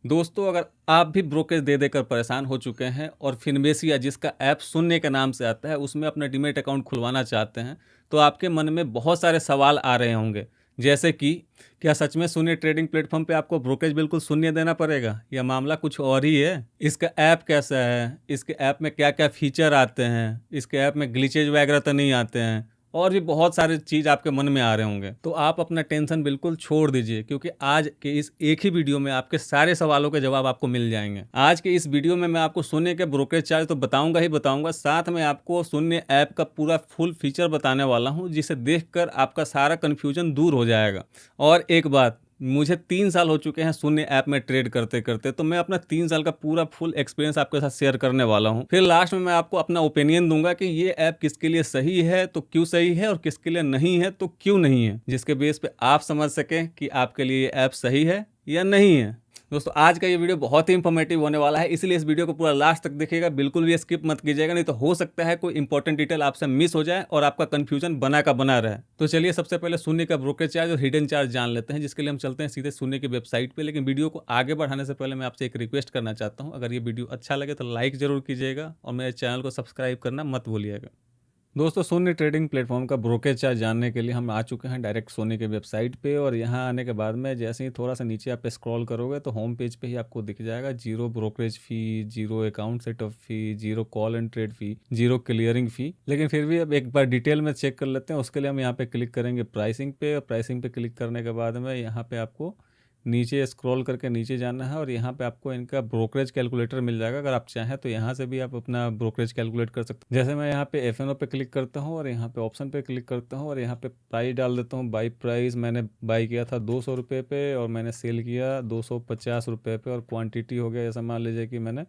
दोस्तों, अगर आप भी ब्रोकरेज दे देकर परेशान हो चुके हैं और फिनबेस या जिसका ऐप शून्य के नाम से आता है उसमें अपना डीमैट अकाउंट खुलवाना चाहते हैं, तो आपके मन में बहुत सारे सवाल आ रहे होंगे। जैसे कि क्या सच में शून्य ट्रेडिंग प्लेटफॉर्म पे आपको ब्रोकरेज बिल्कुल शून्य देना पड़ेगा या मामला कुछ और ही है? इसका ऐप कैसा है? इसके ऐप में क्या क्या फीचर आते हैं? इसके ऐप में ग्लिचेज वगैरह तो नहीं आते हैं? और भी बहुत सारे चीज़ आपके मन में आ रहे होंगे। तो आप अपना टेंशन बिल्कुल छोड़ दीजिए, क्योंकि आज के इस एक ही वीडियो में आपके सारे सवालों के जवाब आपको मिल जाएंगे। आज के इस वीडियो में मैं आपको शून्य के ब्रोकरेज चार्ज तो बताऊंगा ही बताऊंगा, साथ में आपको शून्य ऐप का पूरा फुल फीचर बताने वाला हूं, जिसे देखकर आपका सारा कन्फ्यूजन दूर हो जाएगा। और एक बात, मुझे 3 साल हो चुके हैं शून्य ऐप में ट्रेड करते करते, तो मैं अपना 3 साल का पूरा फुल एक्सपीरियंस आपके साथ शेयर करने वाला हूं। फिर लास्ट में मैं आपको अपना ओपिनियन दूंगा कि ये ऐप किसके लिए सही है तो क्यों सही है, और किसके लिए नहीं है तो क्यों नहीं है, जिसके बेस पे आप समझ सकें कि आपके लिए ये ऐप सही है या नहीं है। दोस्तों, आज का ये वीडियो बहुत ही इंफॉर्मेटिव होने वाला है, इसलिए इस वीडियो को पूरा लास्ट तक देखिएगा, बिल्कुल भी स्किप मत कीजिएगा, नहीं तो हो सकता है कोई इंपॉर्टेंट डिटेल आपसे मिस हो जाए और आपका कंफ्यूजन बना का बना रहे। तो चलिए सबसे पहले शून्य का ब्रोकरेज चार्ज और हिडन चार्ज जान लेते हैं, जिसके लिए हम चलते हैं सीधे शून्य की वेबसाइट पे। लेकिन वीडियो को आगे बढ़ाने से पहले मैं आपसे एक रिक्वेस्ट करना चाहता हूँ, अगर ये वीडियो अच्छा लगे तो लाइक जरूर कीजिएगा और मेरे चैनल को सब्सक्राइब करना मत भूलिएगा। दोस्तों, शून्य ट्रेडिंग प्लेटफॉर्म का ब्रोकरेज चार्ज जानने के लिए हम आ चुके हैं डायरेक्ट सोनी के वेबसाइट पे। और यहाँ आने के बाद में जैसे ही थोड़ा सा नीचे आप स्क्रॉल करोगे तो होम पेज पे ही आपको दिख जाएगा zero brokerage fee, zero account setup fee, zero call and trade fee, zero clearing fee. लेकिन फिर भी अब एक बार डिटेल में चेक कर लेते हैं। उसके लिए हम यहाँ पे क्लिक करेंगे प्राइसिंग पे, और प्राइसिंग पे क्लिक करने के बाद में यहाँ पे आपको नीचे स्क्रॉल करके नीचे जाना है और यहाँ पे आपको इनका ब्रोकरेज कैलकुलेटर मिल जाएगा। अगर आप चाहें तो यहाँ से भी आप अपना ब्रोकरेज कैलकुलेट कर सकते हैं। जैसे मैं यहाँ पे एफ पे क्लिक करता हूँ और यहाँ पे ऑप्शन पे क्लिक करता हूँ और यहाँ पे प्राइस डाल देता हूँ। बाई प्राइस मैंने बाई किया था 200 रुपये पे और मैंने सेल किया 250 रुपये पे, और क्वान्टिटी हो गया, जैसा मान लीजिए कि मैंने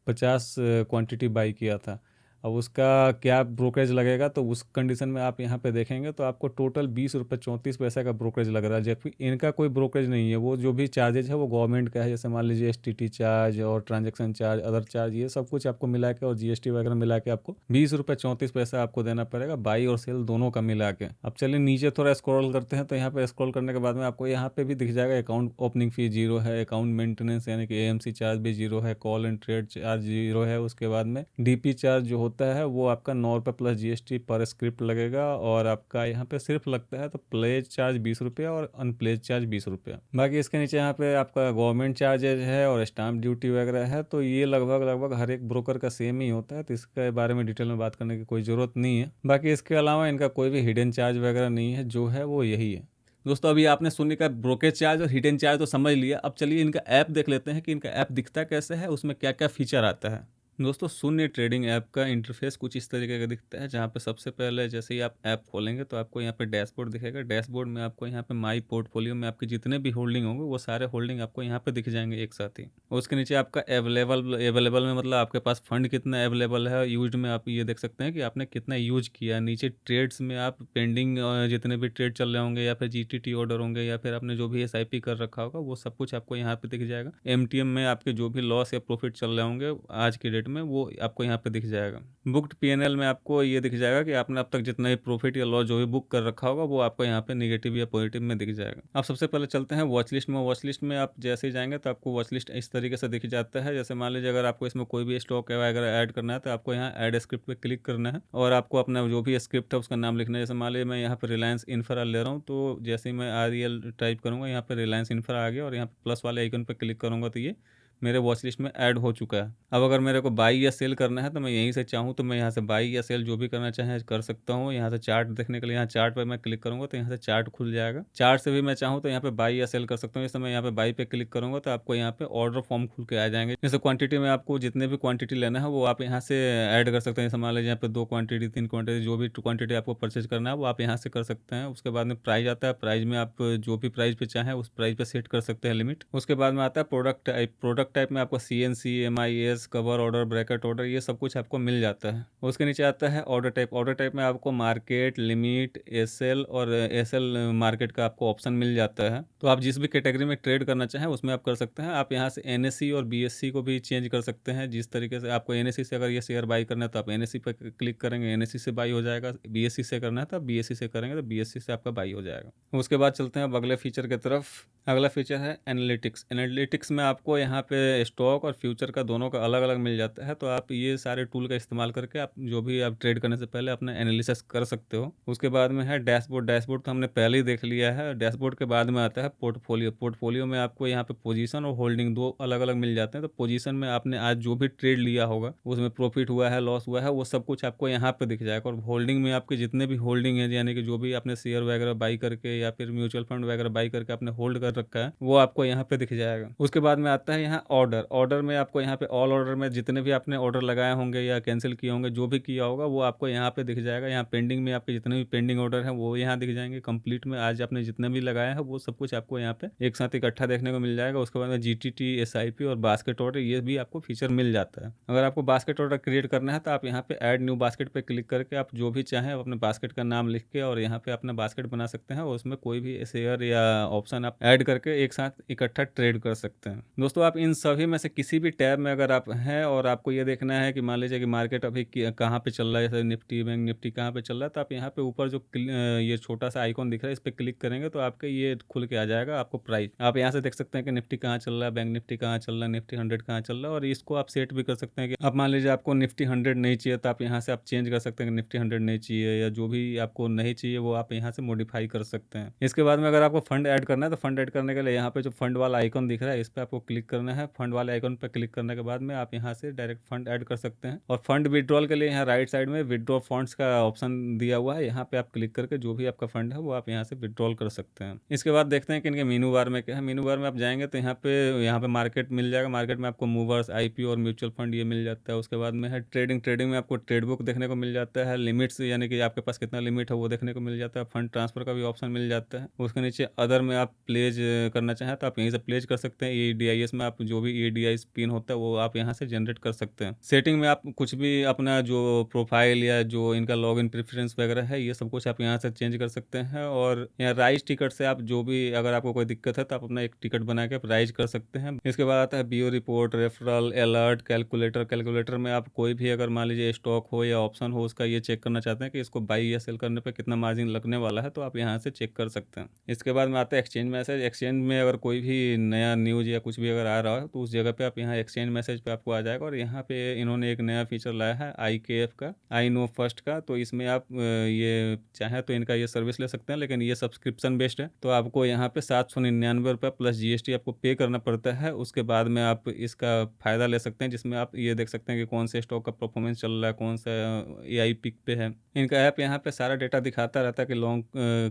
50 क्वांटिटी बाई किया था। अब उसका क्या ब्रोकरेज लगेगा, तो उस कंडीशन में आप यहाँ पे देखेंगे तो आपको टोटल 20 रुपये 34 पैसे का ब्रोकरेज लग रहा है, जबकि इनका कोई ब्रोकरेज नहीं है। वो जो भी चार्जेज है वो गवर्नमेंट का है, जैसे मान लीजिए एसटीटी चार्ज और ट्रांजैक्शन चार्ज, अदर चार्ज, ये सब कुछ आपको मिला के और जीएसटी वगैरह मिला के आपको 20 रुपये 34 पैसा आपको देना पड़ेगा, बाई और सेल दोनों का मिला के। अब चलिए नीचे थोड़ा स्क्रॉल करते हैं, तो यहाँ पे स्क्रॉल करने के बाद में आपको यहाँ पे भी दिख जाएगा अकाउंट ओपनिंग फी जीरो है, अकाउंट मेंटेनेंस यानी कि एएमसी चार्ज भी जीरो है, call and trade charge zero है। उसके बाद में डीपी चार्ज जो होता है वो आपका 9 रुपये प्लस जीएसटी पर स्क्रिप्ट लगेगा, और आपका यहाँ पे सिर्फ लगता है तो प्लेज चार्ज 20 रुपये और अनप्लेज चार्ज 20 रुपये। बाकी इसके नीचे यहाँ पे आपका गवर्नमेंट चार्जेज है और स्टाम्प ड्यूटी वगैरह है, तो ये लगभग लगभग हर एक ब्रोकर का सेम ही होता है, तो इसके बारे में डिटेल में बात करने की कोई ज़रूरत नहीं है। बाकी इसके अलावा इनका कोई भी हिडन चार्ज वगैरह नहीं है, जो है वो यही है। दोस्तों, अभी आपने शून्य का ब्रोकरेज चार्ज और हिडन चार्ज तो समझ लिया। अब चलिए इनका ऐप देख लेते हैं कि इनका ऐप दिखता कैसे है, उसमें क्या क्या फीचर आता है। दोस्तों, शून्य ट्रेडिंग ऐप का इंटरफेस कुछ इस तरीके का दिखता है, जहाँ पे सबसे पहले जैसे ही आप ऐप खोलेंगे तो आपको यहाँ पे डैशबोर्ड दिखेगा। डैशबोर्ड में आपको यहाँ पे माई पोर्टफोलियो में आपके जितने भी होल्डिंग होंगे वो सारे होल्डिंग आपको यहाँ पे दिख जाएंगे एक साथ ही। और उसके नीचे आपका अवेलेबल में मतलब आपके पास फंड कितना अवेलेबल है, यूज में आप ये देख सकते हैं कि आपने कितना यूज किया। नीचे ट्रेड्स में आप पेंडिंग जितने भी ट्रेड चल रहे होंगे या फिर जीटीटी ऑर्डर होंगे या फिर आपने जो भी एसआईपी कर रखा होगा वो सब कुछ आपको यहाँ पे दिख जाएगा। एमटीएम में आपके जो भी लॉस या प्रॉफिट चल रहे होंगे आज की डेट में वो आपको यहाँ पे दिख जाएगा। बुक्ड पीएनएल में आपको ये दिख जाएगा कि आपने अब तक जितना भी प्रॉफिट या लॉस जो भी बुक कर रखा होगा वो आपको यहाँ पे नेगेटिव या पॉजिटिव में दिख जाएगा। अब सबसे पहले चलते हैं वॉच लिस्ट में। वॉच लिस्ट में आप जैसे ही जाएंगे तो आपको वॉच लिस्ट इस तरीके से दिख जाता है। जैसे मान लीजिए अगर आपको इसमें कोई भी स्टॉक वगैरह ऐड करना है तो आपको यहाँ ऐड स्क्रिप्ट पे क्लिक करना है और आपको अपना जो भी स्क्रिप्ट है उसका नाम लिखना है। जैसे मान लीजिए मैं यहाँ पर रिलायंस इंफ्रा ले रहा हूँ, तो जैसे ही मैं REL टाइप करूँगा यहाँ पर रिलायंस इंफ्रा आ गया और यहाँ पर प्लस वाले आइकन पर क्लिक करूँगा तो ये मेरे वॉच लिस्ट में ऐड हो चुका है। अब अगर मेरे को बाई या सेल करना है तो मैं यहीं से चाहूँ तो मैं यहाँ से बाई या सेल जो भी करना चाहें कर सकता हूँ। यहाँ से चार्ट देखने के लिए यहाँ चार्ट पर मैं क्लिक करूँगा तो यहाँ से चार्ट खुल जाएगा। चार्ट से भी मैं चाहूँ तो यहाँ पे बाई या सेल कर सकता हूँ। जैसे मैं यहाँ पे बाई पे क्लिक करूँगा तो आपको यहाँ पे ऑर्डर फॉर्म खुल के आ जाएंगे। जैसे क्वांटिटी में आपको जितने भी क्वांटिटी लेना है वो आप यहाँ से ऐड कर सकते हैं। जैसे मान लीजिए यहाँ पे 2 क्वांटिटी 3 क्वांटिटी जो भी क्वांटिटी आपको परचेज करना है वो आप यहाँ से कर सकते हैं। उसके बाद में प्राइस आता है, प्राइस में आप जो भी प्राइस पे चाहें उस प्राइस पे सेट कर सकते हैं लिमिट। उसके बाद में आता है प्रोडक्ट टाइप में आपको CNC, MIS, cover order, bracket order, ये सब कुछ आपको मिल जाता है। उसके नीचे आता है ऑर्डर टाइप। ऑर्डर टाइप में आपको मार्केट, लिमिट, SL और SL मार्केट का आपको ऑप्शन मिल जाता है। तो आप जिस भी कैटेगरी में ट्रेड करना चाहें उसमें आप कर सकते हैं। आप यहाँ से NSE और BSC को भी चेंज कर सकते हैं। जिस तरीके से आपको NSE से अगर ये शेयर बाई करना है तो आप NSE पर क्लिक करेंगे, NSE से बाई हो जाएगा। BSC से करना है तो आप BSC से करेंगे तो BSC से आपका बाई हो जाएगा। उसके बाद चलते हैं अब अगले फीचर की तरफ। अगला फीचर है एनालिटिक्स। एनालिटिक्स में आपको यहाँ पे स्टॉक और फ्यूचर का दोनों का अलग अलग मिल जाता है। तो आप ये सारे टूल का इस्तेमाल करके आप जो भी आप ट्रेड करने से पहले अपना एनालिसिस कर सकते हो। उसके बाद में है डैशबोर्ड। डैशबोर्ड तो हमने पहले ही देख लिया है। डैशबोर्ड के बाद में आता है पोर्टफोलियो। पोर्टफोलियो में आपको यहाँ पे पोजीशन और होल्डिंग दो अलग अलग मिल जाते हैं। तो पोजीशन में आपने आज जो भी ट्रेड लिया होगा, उसमें प्रॉफिट हुआ है, लॉस हुआ है, वो सब कुछ आपको यहाँ पे दिख जाएगा। और होल्डिंग में आपके जितने भी होल्डिंग है, यानी कि जो भी आपने शेयर वगैरह बाई करके या फिर म्यूचुअल फंड वगैरह बाई करके आपने होल्ड कर रखा है, वो आपको यहाँ पे दिख जाएगा। उसके बाद में आता है यहाँ ऑर्डर। ऑर्डर में आपको यहाँ पे ऑल ऑर्डर में जितने भी आपने ऑर्डर लगाए होंगे या कैंसिल किए होंगे, जो भी किया होगा वो आपको यहाँ पे दिख जाएगा। यहाँ पेंडिंग में आपके जितने भी पेंडिंग ऑर्डर हैं वो यहाँ दिख जाएंगे। कंप्लीट में आज आपने जितने भी लगाया है वो सब कुछ आपको यहाँ पे एक साथ इकट्ठा देखने को मिल जाएगा। उसके बाद में GTT, SIP और बास्केट ऑर्डर, ये भी आपको फीचर मिल जाता है। अगर आपको बास्केट ऑर्डर क्रिएट करना है तो आप यहाँ पे ऐड न्यू बास्केट पे क्लिक करके आप जो भी चाहें अपने बास्केट का नाम लिख के और यहाँ पे अपना बास्केट बना सकते हैं और उसमें कोई भी शेयर या ऑप्शन आप ऐड करके एक साथ इकट्ठा ट्रेड कर सकते हैं। दोस्तों, आप इन सभी में से किसी भी टैब में अगर आप हैं और आपको ये देखना है कि मान लीजिए कि मार्केट अभी कहाँ पे चल रहा है, जैसे निफ्टी, बैंक निफ्टी कहाँ पे चल रहा है, तो आप यहाँ पे ऊपर जो ये छोटा सा आइकॉन दिख रहा है इस पर क्लिक करेंगे तो आपके ये खुल के आ जाएगा आपको प्राइस। आप यहाँ से देख सकते हैं कि निफ्टी कहाँ चल रहा है, बैंक निफ्टी कहाँ चल रहा है, निफ्टी 100 कहाँ चल रहा है। और इसको आप सेट भी कर सकते हैं कि आप मान लीजिए आपको निफ्टी 100 नहीं चाहिए तो आप यहाँ से आप चेंज कर सकते हैं कि निफ्टी 100 नहीं चाहिए, या जो भी आपको नहीं चाहिए वो आप यहाँ से मॉडिफाई कर सकते हैं। इसके बाद में अगर आपको फंड ऐड करना है तो फंड ऐड करने के लिए यहाँ पे जो फंड वाला आइकन दिख रहा है इस पर आपको क्लिक करना है। फंड वाले आइकन पर क्लिक करने के बाद में आप यहाँ से डायरेक्ट फंड ऐड कर सकते हैं। और फंड विड्रॉल के लिए यहाँ राइट साइड में विड्रॉ फंड्स का ऑप्शन दिया हुआ है, यहाँ पे आप क्लिक करके जो भी आपका फंड है वो आप यहाँ से विड्रॉल कर सकते हैं। इसके बाद देखते हैं कि इनके मेनू बार में क्या है। मेनू बार में आप जाएंगे तो यहाँ पे मार्केट मिल जाएगा। मार्केट में आपको मूवर्स, IPO और म्यूचुअल फंड ये मिल जाता है। उसके बाद में है ट्रेडिंग। ट्रेडिंग में आपको ट्रेड बुक देखने को मिल जाता है। लिमिट्स, यानी कि आपके पास कितना लिमिट है वो देखने को मिल जाता है। फंड ट्रांसफर का भी ऑप्शन मिल जाता है। उसके नीचे अदर में आप प्लेज करना चाहें तो आप यहीं से प्लेज कर सकते हैं। EDIS में आप जो भी EDIS पिन होता है वो आप यहाँ से जनरेट कर सकते हैं। सेटिंग में आप कुछ भी अपना जो प्रोफाइल या जो इनका लॉगिन प्रेफरेंस वगैरह है ये सब कुछ आप यहाँ से चेंज कर सकते हैं। और यहाँ राइज टिकट से आप जो भी अगर आपको कोई दिक्कत है तो आप अपना एक टिकट बना के आप राइज कर सकते हैं। इसके बाद आता है BO report, referral, alert, calculator. Calculator में आप कोई भी अगर मान लीजिए स्टॉक हो या ऑप्शन हो उसका ये चेक करना चाहते हैं कि इसको बाई या सेल करने पर कितना मार्जिन लगने वाला है तो आप यहाँ से चेक कर सकते हैं। इसके बाद में आता है एक्सचेंज मैसेज। एक्सचेंज में अगर कोई भी नया न्यूज़ या कुछ भी अगर आ रहा है तो उस जगह पे आप यहाँ एक्सचेंज मैसेज पे आपको आ जाएगा। और यहाँ पे इन्होंने एक नया फीचर लाया है IKF का, आई नो फर्स्ट का। तो इसमें आप ये चाहें तो इनका ये सर्विस ले सकते हैं, लेकिन ये सब्सक्रिप्शन बेस्ड है। तो आपको यहाँ पे 799 रुपये प्लस GST आपको पे करना पड़ता है। उसके बाद में आप इसका फ़ायदा ले सकते हैं, जिसमें आप ये देख सकते हैं कि कौन से स्टॉक का परफॉर्मेंस चल रहा है, कौन सा AI पिक पे है। इनका ऐप यहाँ पे सारा डेटा दिखाता रहता है कि लॉन्ग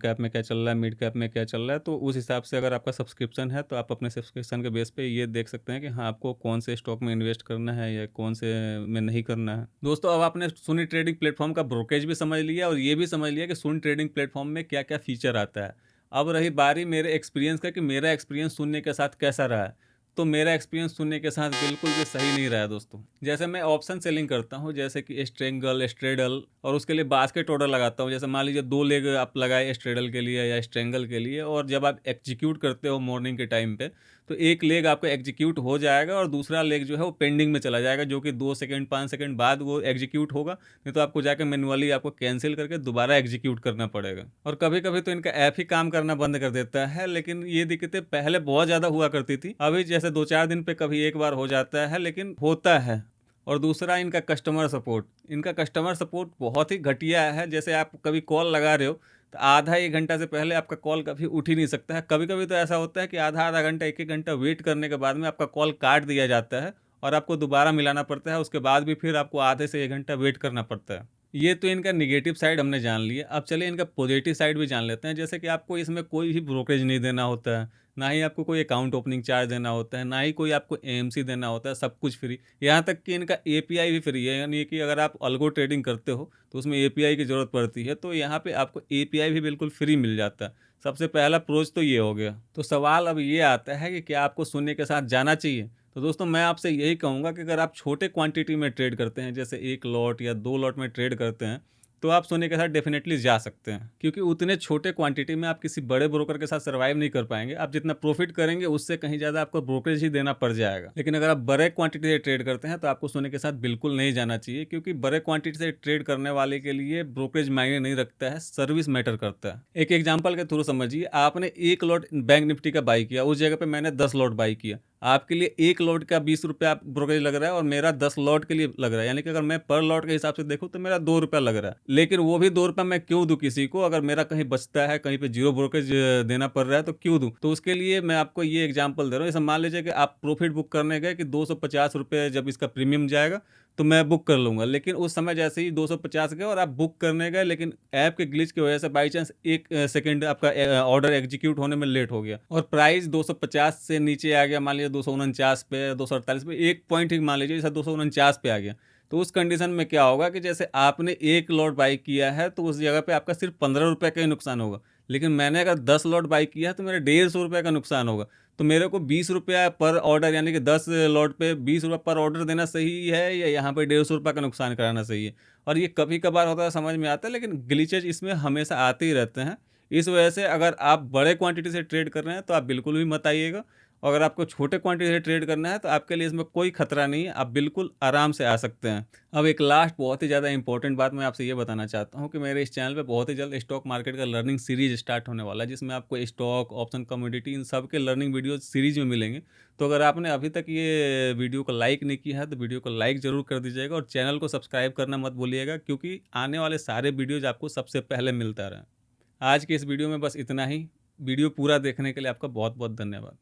कैप में क्या चल रहा है, मिड कैप में क्या चल रहा है। तो उस हिसाब से अगर आपका सब्सक्रिप्शन है तो आप अपने सब्सक्रिप्शन के बेस पे ये देख सकते हैं कि हाँ आपको कौन से स्टॉक में इन्वेस्ट करना है या कौन से में नहीं करना है। दोस्तों, अब आपने सुनी ट्रेडिंग प्लेटफॉर्म का ब्रोकरेज भी समझ लिया और ये भी समझ लिया कि सुनी ट्रेडिंग प्लेटफॉर्म में क्या क्या फीचर आता है। अब रही बारी मेरे एक्सपीरियंस का कि मेरा एक्सपीरियंस सुनने के साथ कैसा रहा है। तो मेरा एक्सपीरियंस सुनने के साथ बिल्कुल भी सही नहीं रहा दोस्तों। जैसे मैं ऑप्शन सेलिंग करता हूँ, जैसे कि स्ट्रेंगल, स्ट्रेडल, और उसके लिए बास्केट ऑर्डर लगाता हूँ। जैसे मान लीजिए 2 लेग आप लगाए स्ट्रेडल के लिए या स्ट्रेंगल के लिए, और जब आप एग्जीक्यूट करते हो मॉर्निंग के टाइम पे तो एक लेग आपका एग्जीक्यूट हो जाएगा और दूसरा लेग जो है वो पेंडिंग में चला जाएगा, जो कि 2 सेकंड 5 सेकंड बाद वो एग्जीक्यूट होगा। नहीं तो आपको जाकर मैन्युअली आपको कैंसिल करके दोबारा एग्जीक्यूट करना पड़ेगा। और कभी कभी तो इनका ऐप ही काम करना बंद कर देता है। लेकिन ये दिक्कतें पहले बहुत ज़्यादा हुआ करती थी, अभी जैसे 2-4 दिन पे कभी एक बार हो जाता है, लेकिन होता है। और दूसरा इनका कस्टमर सपोर्ट। इनका कस्टमर सपोर्ट बहुत ही घटिया है। जैसे आप कभी कॉल लगा रहे हो तो आधा 1 घंटा से पहले आपका कॉल कभी उठ ही नहीं सकता है। कभी कभी तो ऐसा होता है कि आधा घंटा 1-1 घंटा वेट करने के बाद में आपका कॉल काट दिया जाता है और आपको दोबारा मिलाना पड़ता है। उसके बाद भी फिर आपको आधे से 1 घंटा वेट करना पड़ता है। ये तो इनका निगेटिव साइड हमने जान लिया। अब चलिए इनका पॉजिटिव साइड भी जान लेते हैं। जैसे कि आपको इसमें कोई भी ब्रोकरेज नहीं देना होता है, ना ही आपको कोई अकाउंट ओपनिंग चार्ज देना होता है, ना ही कोई आपको AMC देना होता है। सब कुछ फ्री। यहाँ तक कि इनका API भी फ्री है, यानी कि अगर आप अल्गो ट्रेडिंग करते हो तो उसमें API की ज़रूरत पड़ती है, तो यहाँ पे आपको API भी बिल्कुल फ्री मिल जाता है। सबसे पहला प्रोज तो ये हो गया। तो सवाल अब ये आता है कि क्या आपको शून्य के साथ जाना चाहिए। तो दोस्तों मैं आपसे यही कहूँगा कि अगर आप छोटे क्वांटिटी में ट्रेड करते हैं, जैसे 1 लॉट या 2 लॉट में ट्रेड करते हैं, तो आप सोने के साथ डेफ़िनेटली जा सकते हैं। क्योंकि उतने छोटे क्वांटिटी में आप किसी बड़े ब्रोकर के साथ सर्वाइव नहीं कर पाएँगे। आप जितना प्रॉफ़िट करेंगे उससे कहीं ज़्यादा आपको ब्रोकरेज ही देना पड़ जाएगा। लेकिन अगर आप बड़े क्वांटिटी से ट्रेड करते हैं तो आपको सोने के साथ बिल्कुल नहीं जाना चाहिए, क्योंकि बड़े क्वांटिटी से ट्रेड करने वाले के लिए ब्रोकरेज मायने नहीं रखता है, सर्विस मैटर करता है। एक एग्ज़ाम्पल के थ्रू समझिए, आपने 1 लॉट बैंक निफ्टी का बाय किया, उस जगह पे मैंने 10 लॉट बाय किया। आपके लिए 1 लॉट का ₹20 आप ब्रोकरेज लग रहा है और मेरा 10 लॉट के लिए लग रहा है। यानी कि अगर मैं पर लॉट के हिसाब से देखूँ तो मेरा ₹2 लग रहा है। लेकिन वो भी ₹2 मैं क्यों दूँ किसी को, अगर मेरा कहीं बचता है, कहीं पे ज़ीरो ब्रोकरेज देना पड़ रहा है तो क्यों दूँ? तो उसके लिए मैं आपको ये एग्ज़ाम्पल दे रहा हूँ। जैसे मान लीजिए कि आप प्रॉफ़िट बुक करने गए कि ₹250 जब इसका प्रीमियम जाएगा तो मैं बुक कर लूँगा। लेकिन उस समय जैसे ही 250 गए और आप बुक करने गए, लेकिन ऐप के ग्लिच की वजह से बाय चांस 1 सेकंड आपका ऑर्डर एग्जीक्यूट होने में लेट हो गया और प्राइस 250 से नीचे आ गया, मान लीजिए 249 पे, 248 पे, 1 पॉइंट ही मान लीजिए जैसे 249 पे आ गया। तो उस कंडीशन में क्या होगा कि जैसे आपने 1 लॉट बाय किया है तो उस जगह पे आपका सिर्फ ₹15 का ही नुकसान होगा। लेकिन मैंने अगर 10 लॉट बाय किया है तो मेरा ₹150 का नुकसान होगा। तो मेरे को ₹20 पर ऑर्डर, यानी कि 10 लॉट पे ₹20 पर ऑर्डर देना सही है या यहाँ पे ₹150 का नुकसान कराना सही है? और ये कभी-कभार होता है, समझ में आता है, लेकिन ग्लिचेज़ इसमें हमेशा आते ही रहते हैं। इस वजह से अगर आप बड़े क्वांटिटी से ट्रेड कर रहे हैं तो आप बिल्कुल भी मत आइएगा। और अगर आपको छोटे क्वांटिटी से ट्रेड करना है तो आपके लिए इसमें कोई खतरा नहीं है, आप बिल्कुल आराम से आ सकते हैं। अब एक लास्ट बहुत ही ज़्यादा इंपॉर्टेंट बात मैं आपसे ये बताना चाहता हूँ कि मेरे इस चैनल पे बहुत ही जल्द स्टॉक मार्केट का लर्निंग सीरीज स्टार्ट होने वाला है, जिसमें आपको स्टॉक, ऑप्शन, कमोडिटी इन सब के लर्निंग वीडियोज़ सीरीज में मिलेंगे। तो अगर आपने अभी तक ये वीडियो को लाइक नहीं किया है तो वीडियो को लाइक ज़रूर कर दीजिएगा और चैनल को सब्सक्राइब करना मत भूलिएगा, क्योंकि आने वाले सारे वीडियोज़ आपको सबसे पहले मिलता रहे। आज की इस वीडियो में बस इतना ही। वीडियो पूरा देखने के लिए आपका बहुत-बहुत धन्यवाद।